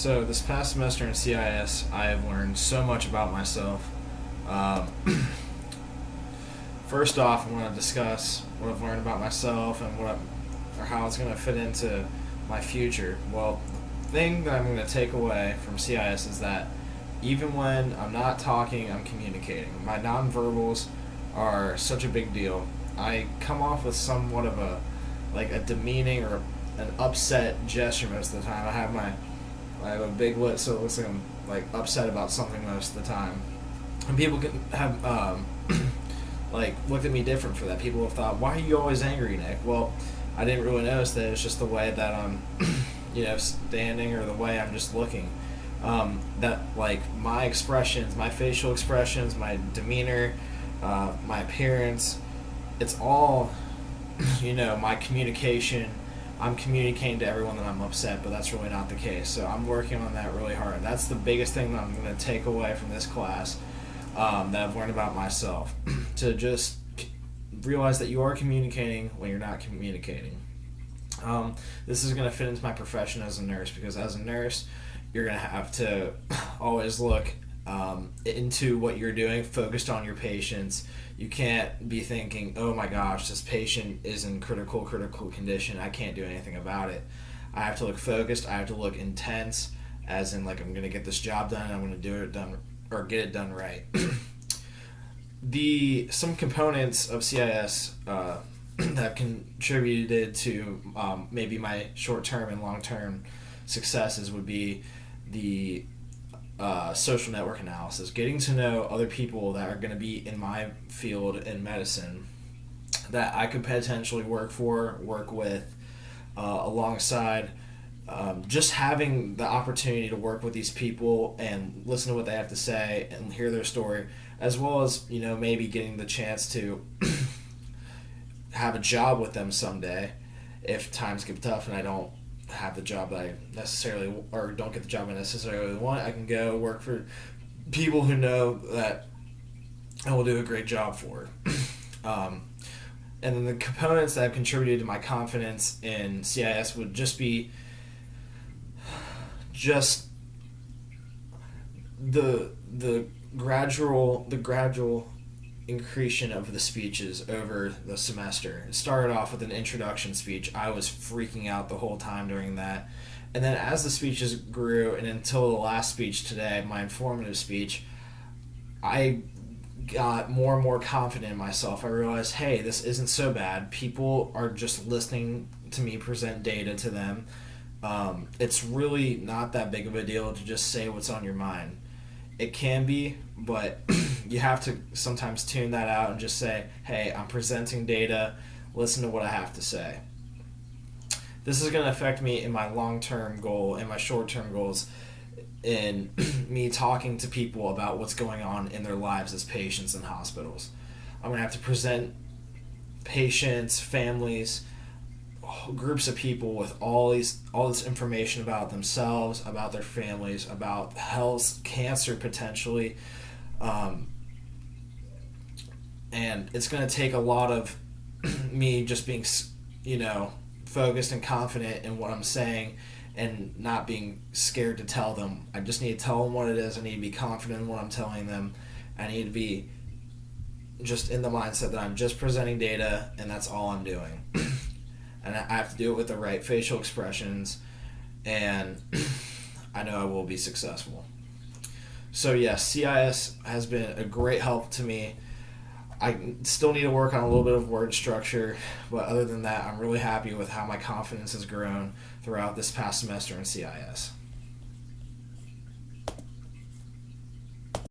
So this past semester in CIS, I have learned so much about myself. Um, First off, I want to discuss what I've learned about myself and or how it's going to fit into my future. Well, the thing that I'm going to take away from CIS is that even when I'm not talking, I'm communicating. My nonverbals are such a big deal. I come off with somewhat of a demeaning or an upset gesture most of the time. I have a big lip, so it looks like I'm like upset about something most of the time. And people can have looked at me different for that. People have thought, "Why are you always angry, Nick?" Well, I didn't really notice that. It's just the way that I'm, standing, or the way I'm just looking. That like my expressions, my facial expressions, my demeanor, my appearance, it's all, my communication. I'm communicating to everyone that I'm upset, but that's really not the case. So I'm working on that really hard. That's the biggest thing that I'm going to take away from this class, that I've learned about myself. To just realize that you are communicating when you're not communicating. This is going to fit into my profession as a nurse, because as a nurse, you're going to have to always look into what you're doing, focused on your patients. You can't be thinking, oh my gosh, this patient is in critical condition. I can't do anything about it. I have to look focused. I have to look intense, as in like I'm going to get this job done. And I'm going to get it done right. Some components of CIS that have contributed to maybe my short-term and long-term successes would be the social network analysis, getting to know other people that are going to be in my field in medicine that I could potentially work with, alongside. Just having the opportunity to work with these people and listen to what they have to say and hear their story, as well as maybe getting the chance to have a job with them someday if times get tough and I don't have the job that I necessarily, or don't get the job I necessarily want. I can go work for people who know that I will do a great job for. And then the components that have contributed to my confidence in CIS would just be the gradual increase of the speeches over the semester. It started off with an introduction speech. I was freaking out the whole time during that. And then as the speeches grew, and until the last speech today, my informative speech, I got more and more confident in myself. I realized, hey, this isn't so bad. People are just listening to me present data to them. It's really not that big of a deal to just say what's on your mind. It can be, but you have to sometimes tune that out and just say, hey, I'm presenting data, listen to what I have to say. This is going to affect me in my long-term goal and my short-term goals, in me talking to people about what's going on in their lives as patients in hospitals. I'm going to have to present patients, families, groups of people with all this information about themselves, about their families, about health, cancer potentially, and it's going to take a lot of me just being focused and confident in what I'm saying and not being scared to tell them. I just need to tell them what it is. I need to be confident in what I'm telling them. I need to be just in the mindset that I'm just presenting data and that's all I'm doing. And I have to do it with the right facial expressions, and I know I will be successful. So yes, CIS has been a great help to me. I still need to work on a little bit of word structure, but other than that, I'm really happy with how my confidence has grown throughout this past semester in CIS.